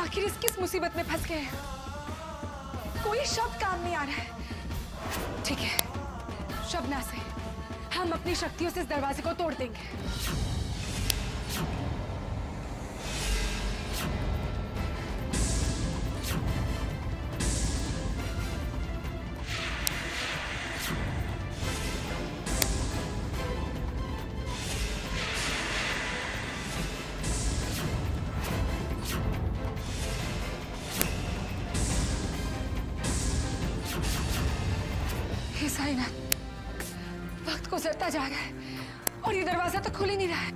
आखिर इस किस मुसीबत में फंस गए हैं? कोई शब्द काम नहीं आ रहा है। ठीक है शबना से हम अपनी शक्तियों से इस दरवाजे को तोड़ देंगे। साईनाथ, वक्त गुजरता जा रहा है और ये दरवाजा तो खुल ही नहीं रहा है।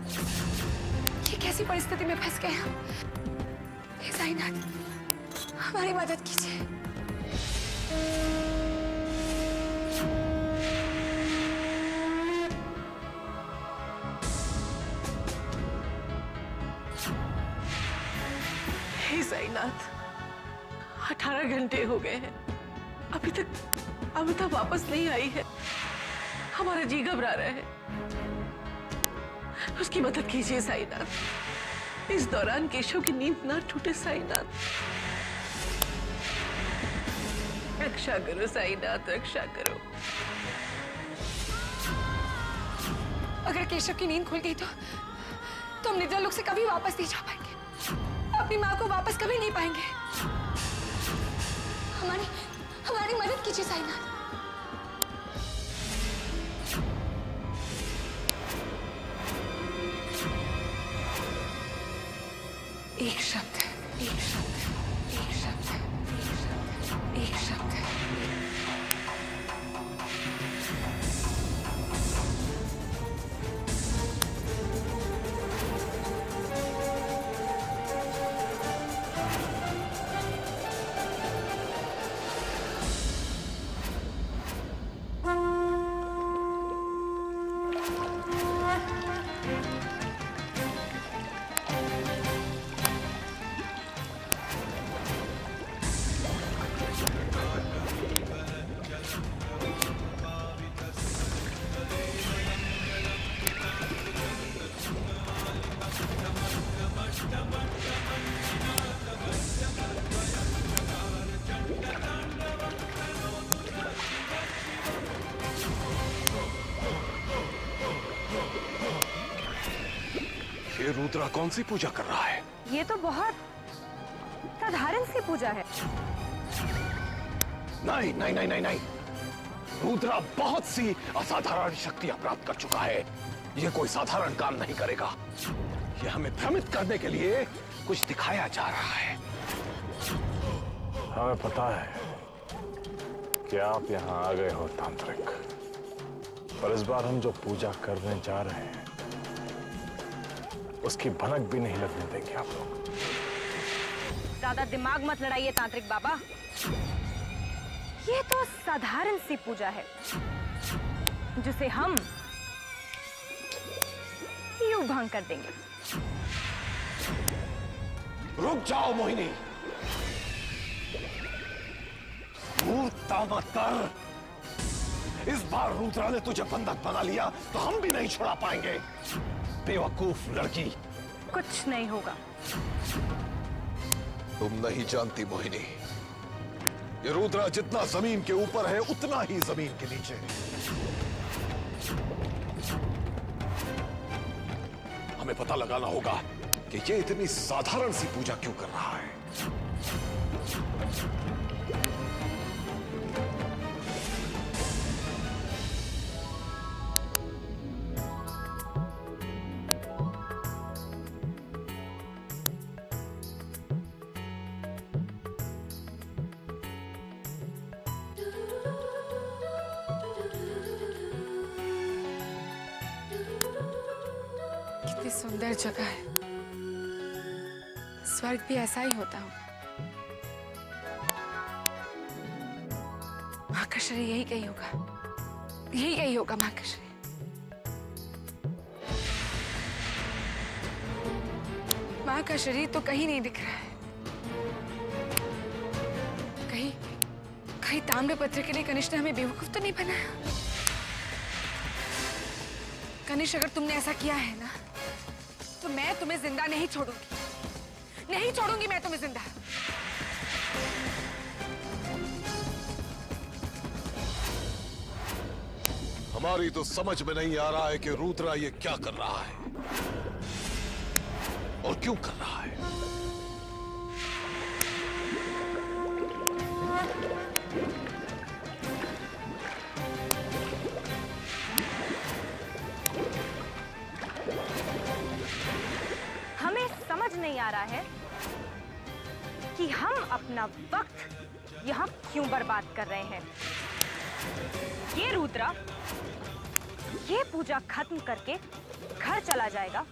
ये कैसी परिस्थिति में फंस गए हम? हे साईनाथ, हमारी मदद कीजिए। हे साईनाथ, 18 घंटे हो गए हैं, अभी तक अमिता वापस नहीं आई है। हमारा जी घबरा रहा है। उसकी मदद कीजिए साईनाथ। इस दौरान केशव की नींद ना टूटे साईनाथ। रक्षा करो साईनाथ, रक्षा करो। अगर केशव की नींद खुल गई तो हम निद्रा लोक से कभी वापस नहीं जा पाएंगे। अपनी माँ को वापस कभी नहीं पाएंगे। हमारी मदद कीजिए साईनाथ। एक शब्द, एक शब्द, एक शब्द, एक शब्द, एक शब्द। ये रुद्रा कौन सी पूजा कर रहा है? ये तो बहुत साधारण सी पूजा है। नहीं नहीं नहीं नहीं नहीं, रुद्रा बहुत सी असाधारण शक्तियां प्राप्त कर चुका है। ये कोई साधारण काम नहीं करेगा। ये हमें भ्रमित करने के लिए कुछ दिखाया जा रहा है। हमें पता है कि आप यहाँ आ गए हो तांत्रिक, पर इस बार हम जो पूजा करने जा रहे हैं उसकी भनक भी नहीं लगने देंगे आप लोग। ज्यादा दिमाग मत लड़ाइए तांत्रिक बाबा। ये तो साधारण सी पूजा है जिसे हम यूं भंग कर देंगे। रुक जाओ मोहिनी, मूर्खता मत कर। इस बार रुद्रा ने तुझे बंधक बना लिया तो हम भी नहीं छुड़ा पाएंगे। बेवकूफ लड़की। कुछ नहीं होगा। तुम नहीं जानती मोहिनी, ये रुद्रा जितना जमीन के ऊपर है उतना ही जमीन के नीचे है। हमें पता लगाना होगा कि ये इतनी साधारण सी पूजा क्यों कर रहा है। कितनी सुंदर जगह है। स्वर्ग भी ऐसा ही होता होगा। माँ का शरीर यही कहीं होगा, यही कहीं होगा माँ का शरीर। माँ का शरीर तो कहीं नहीं दिख रहा है। कहीं कहीं ताम्रपत्र के लिए कनिष्ठ ने हमें बेवकूफ तो नहीं बनाया? कनिष्ठ, अगर तुमने ऐसा किया है ना तो मैं तुम्हें जिंदा नहीं छोड़ूंगी। नहीं छोड़ूंगी मैं तुम्हें जिंदा। हमारी तो समझ में नहीं आ रहा है कि रुद्रा ये क्या कर रहा है और क्यों कर रहा है। हमें समझ नहीं आ रहा है कि हम अपना वक्त यहाँ क्यों बर्बाद कर रहे हैं। ये रुद्रा ये पूजा खत्म करके घर चला जाएगा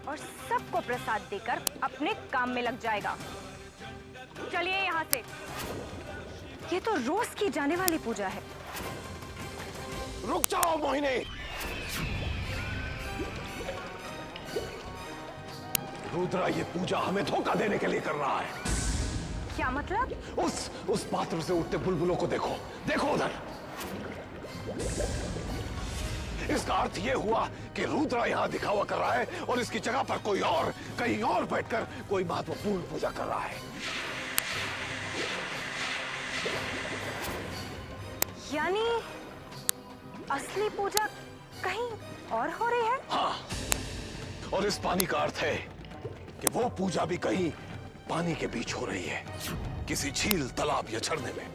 और सबको प्रसाद देकर अपने काम में लग जाएगा। चलिए यहाँ से, ये तो रोज की जाने वाली पूजा है। रुक जाओ मोहिनी। रुद्रा ये पूजा हमें धोखा देने के लिए कर रहा है। क्या मतलब? उस पात्र से उठते बुलबुलों को देखो, देखो उधर। इसका अर्थ यह हुआ कि रुद्रा यहां दिखावा कर रहा है और इसकी जगह पर कोई और कहीं और बैठकर कोई महत्वपूर्ण पूजा कर रहा है। यानी असली पूजा कहीं और हो रही है? हाँ, और इस पानी का अर्थ है कि वो पूजा भी कहीं पानी के बीच हो रही है, किसी झील, तालाब या झरने में।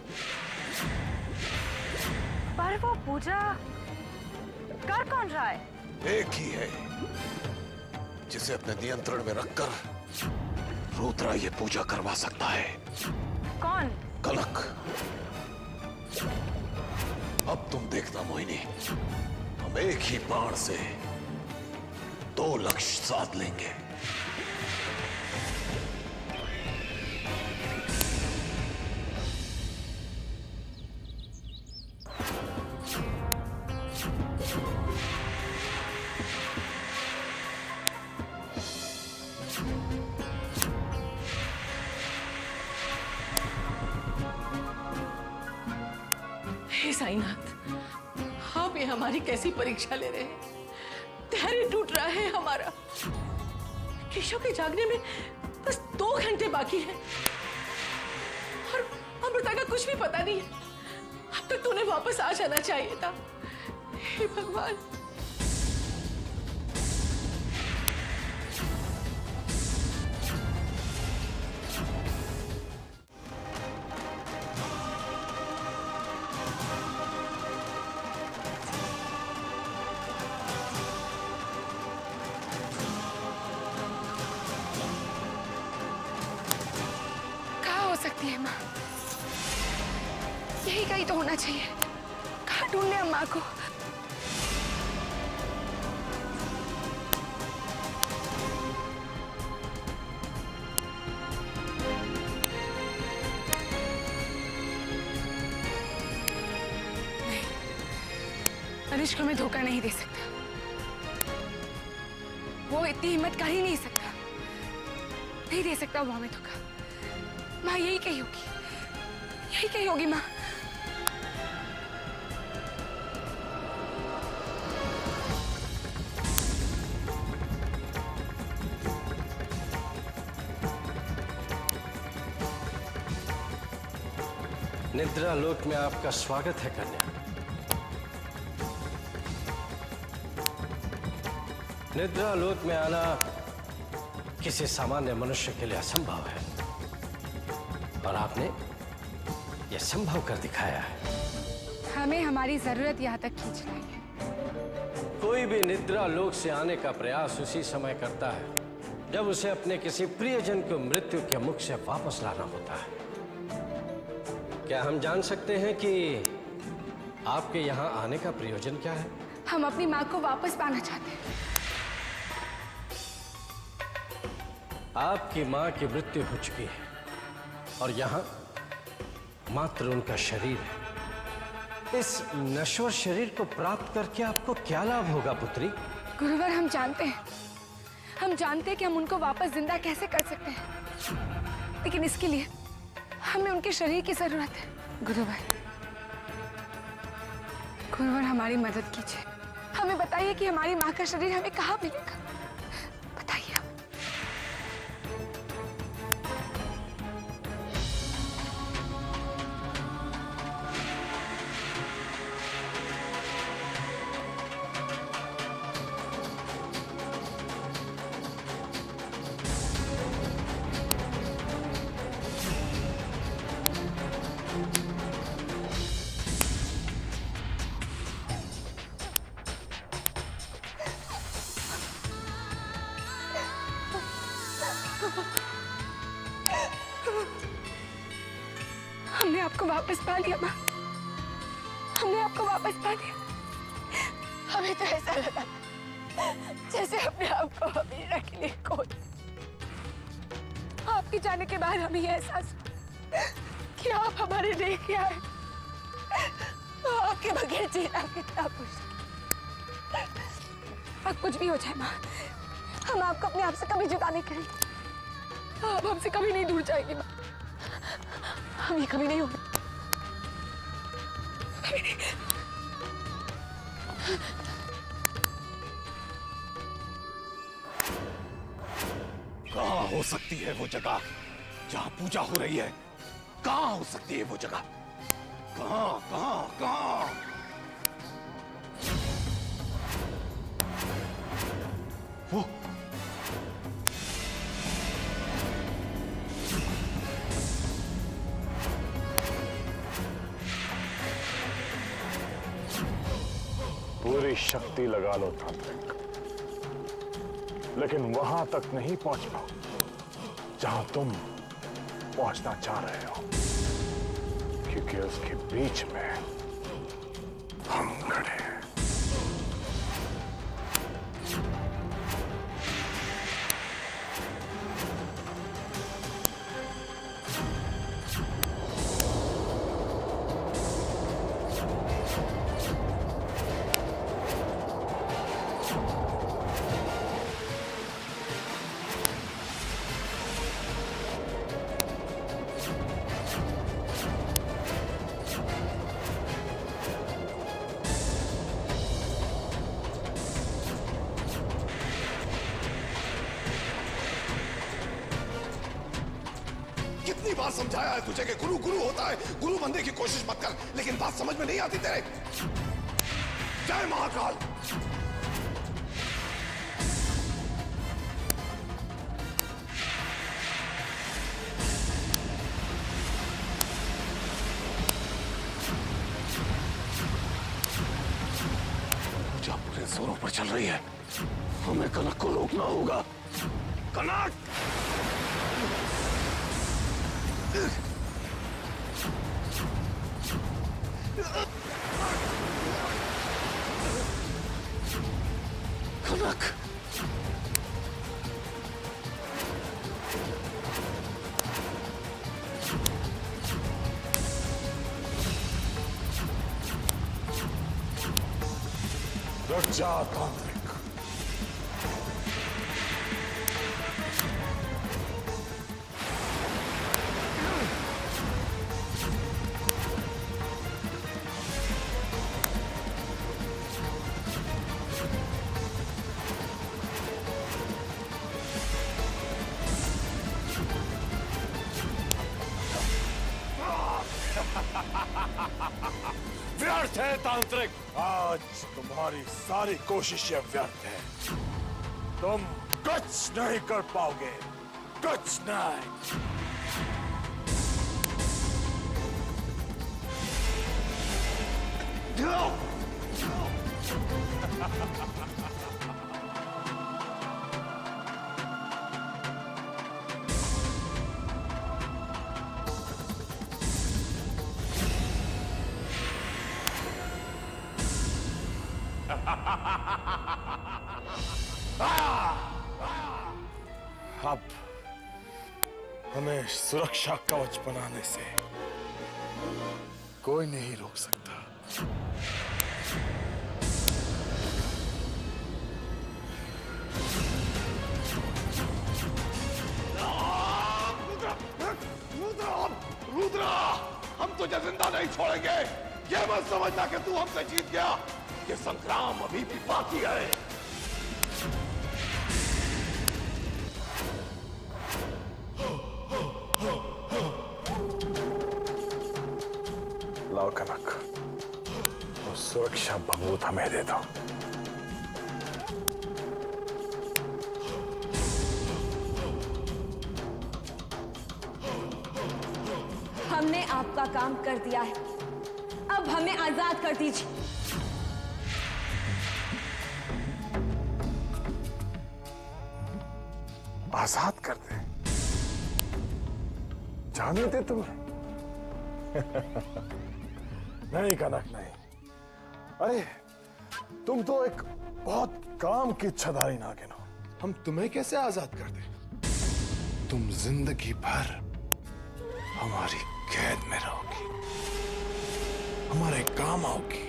पर वो पूजा कर कौन रहा है? एक ही है जिसे अपने नियंत्रण में रखकर रुद्रा ये पूजा करवा सकता है। कौन? कनक। अब तुम देखना मोहिनी, हम एक ही बाण से 2 लक्ष्य साध लेंगे। हे साईनाथ, आप ये हमारी कैसी परीक्षा ले रहे हैं। धैर्य टूट रहा है हमारा। केशव के जागने में बस 2 घंटे बाकी हैं और अमृता का कुछ भी पता नहीं है। अब तक तूने वापस आ जाना चाहिए था। हे भगवान। सकती है माँ, यही कहीं तो होना चाहिए। कहाँ ढूंढने हम माँ को? नहीं, अनुष्का को मैं धोखा नहीं दे सकता। वो इतनी हिम्मत कर ही नहीं सकता। नहीं दे सकता वो हमें धोखा। माँ यही कही होगी माँ। निद्रा लोक में आपका स्वागत है कन्या। निद्रा लोक में आना किसी सामान्य मनुष्य के लिए असंभव है और आपने यह संभव कर दिखाया है। हमें हमारी जरूरत यहाँ तक खींच लाई है। कोई भी निद्रा लोक से आने का प्रयास उसी समय करता है जब उसे अपने किसी प्रियजन को मृत्यु के मुख से वापस लाना होता है। क्या हम जान सकते हैं कि आपके यहाँ आने का प्रयोजन क्या है? हम अपनी माँ को वापस पाना चाहते हैं। आपकी माँ की मृत्यु हो चुकी है और यहाँ मात्र उनका शरीर है। इस नश्वर शरीर को प्राप्त करके आपको क्या लाभ होगा पुत्री? गुरुवर, हम जानते हैं कि हम उनको वापस जिंदा कैसे कर सकते हैं, लेकिन इसके लिए हमें उनके शरीर की जरूरत है। गुरुवर, हमारी मदद कीजिए। हमें बताइए कि हमारी माँ का शरीर हमें कहाँ मिलेगा। बताइए। आपको वापस पा लिया माँ, हमने आपको वापस पा लिया। हमें तो ऐसा लगा जैसे अपने आप को हमेशा के लिए खो दिया। आपके जाने के बाद हमें यह एहसास हुआ कि आप हमारे रह के आए। आपके बगैर जीना कितना मुश्किल। अब कुछ भी हो जाए माँ, हम आपको अपने आप से कभी जुदा नहीं करेंगे। आप हमसे कभी नहीं दूर जाएंगे माँ, हम ये कभी नहीं होंगे, कभी नहीं। कहाँ हो सकती है वो जगह जहाँ पूजा हो रही है? कहाँ हो सकती है वो जगह? कहाँ कहाँ कहाँ? वो पूरी शक्ति लगा लो तांत्रिक, लेकिन वहां तक नहीं पहुंच पाओ जहां तुम पहुंचना चाह रहे हो, क्योंकि उसके बीच में हम खड़े हैं। कितनी बार समझाया है तुझे कि गुरु गुरु होता है, गुरु बनने की कोशिश मत कर, लेकिन बात समझ में नहीं आती तेरे। जय महाकाल। पूजा पूरे जोरों पर चल रही है, हमें कनक को रोकना होगा। कनक! कनक! रुक जा तांत्रिक, व्यर्थ है तांत्रिक, आज तुम्हारी सारी कोशिशें व्यर्थ है। तुम कुछ नहीं कर पाओगे, कुछ नहीं। अब हमें सुरक्षा कवच बनाने से कोई नहीं रोक सकता। रुद्रा, हम तुझे जिंदा नहीं छोड़ेंगे। ये मत समझना कि तू हमसे जीत गया, ये संग्राम अभी भी बाकी है। लाओ कनक, वो सुरक्षा भभूत हमें दे दो। हमने आपका काम कर दिया है, अब हमें आजाद कर दीजिए। आजाद कर दे, जाने दे तुम्हें। नहीं कनक नहीं। अरे तुम तो एक बहुत काम की इच्छाधारी नागिन हो। हम तुम्हें कैसे आजाद कर दें? तुम जिंदगी भर हमारी कैद में रहोगी, हमारे काम आओगी।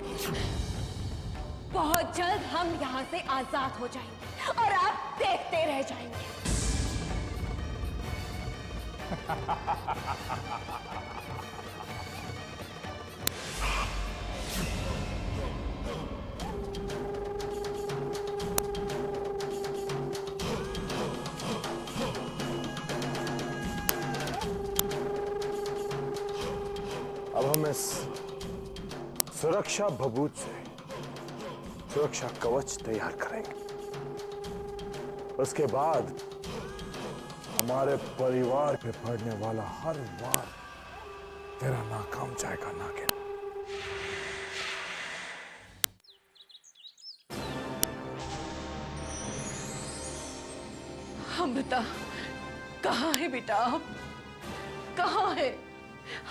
बहुत जल्द हम यहाँ से आजाद हो जाएंगे और आप देखते रह जाएंगे। अब हम इस सुरक्षा भभूत से सुरक्षा कवच तैयार करेंगे। उसके बाद हमारे परिवार पे पड़ने वाला हर वार तेरा नाकाम जाएगा नागिन। अमृता कहाँ है बेटा? आप कहाँ है?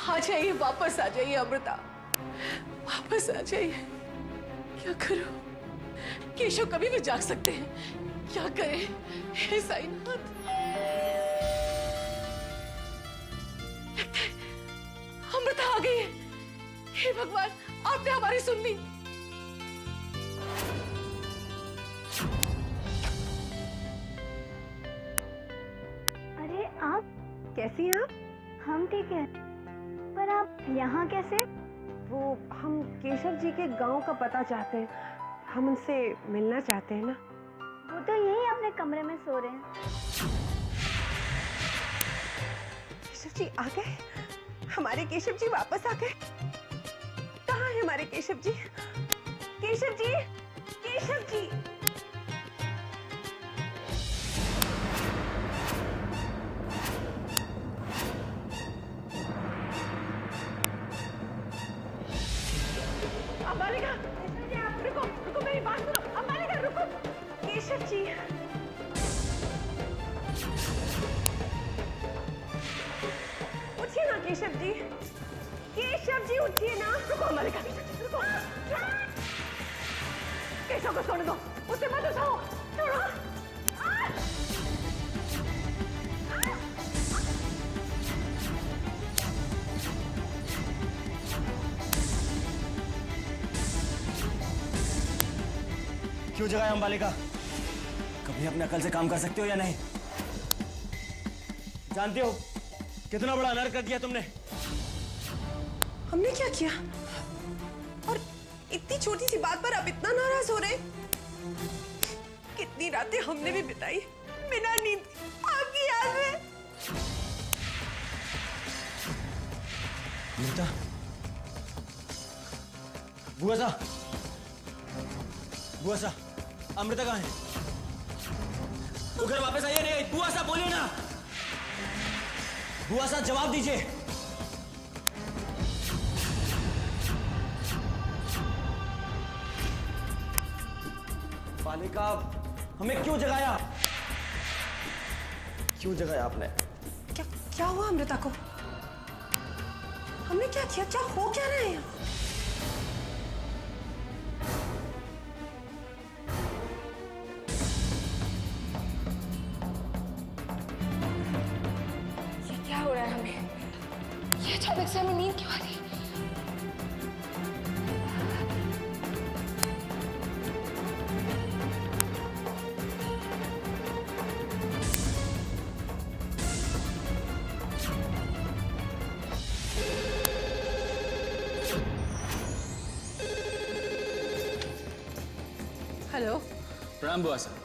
आ जाइए, वापस आ जाइए अमृता, वापस आ जाइए। क्या करूं? केशव कभी भी जाग सकते हैं, क्या करें? हे साईनाथ, अमृता आ गई है। हे भगवान, आपने हमारी सुन ली। अरे आप कैसी हैं आप? हम ठीक हैं, पर आप यहाँ कैसे? वो हम केशव जी के गांव का पता चाहते हैं, हम उनसे मिलना चाहते हैं ना। वो तो यही अपने कमरे में सो रहे हैं। केशव जी आ गए? हमारे केशव जी वापस आ गए? कहाँ है हमारे केशव जी? केशव जी, केशव जी। अंबालिका, रुको, रुको, मेरी बात सुनो। अंबालिका रुको। केशव जी, उठिए ना केशव जी। केशव जी उठिए ना। रुको अंबालिका, रुको। केशव को सोने दो, उसे मत उठाओ। छोड़ो। क्यों जगाया अंबालिका? कभी अपने अकल से काम कर सकते हो या नहीं? जानते हो कितना बड़ा अनर्थ कर दिया तुमने? हमने क्या किया? और इतनी छोटी सी बात पर आप इतना नाराज हो रहे? कितनी रातें हमने भी बिताई बिना नींद आपकी याद में। अमृता, बुआ सा, बुआ सा, अमृता कहाँ है? वो घर वापस आइए। नहीं, बुआ सा बोलिए ना। बुआ सा जवाब दीजिए। बालिका, हमें क्यों जगाया? क्यों जगाया आपने? क्या क्या हुआ अमृता को? हमने क्या किया? क्या हो क्या रहा है? ये क्या हो रहा है हमें? ये अचानक से हमें नींद क्यों आ रही? हेलो। प्रणाम बुआ साहब,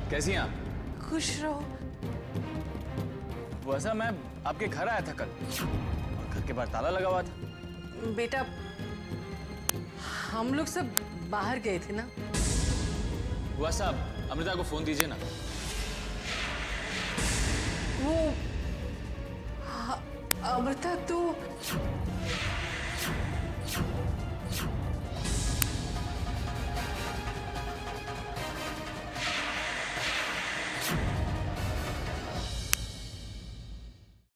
कैसी हैं आप? खुश रहो। बुआ साहब, मैं आपके घर आया था कल और घर के बाहर ताला लगा हुआ था। बेटा, हम लोग सब बाहर गए थे ना। बुआ साहब, अमृता को फोन दीजिए ना। वो अमृता तो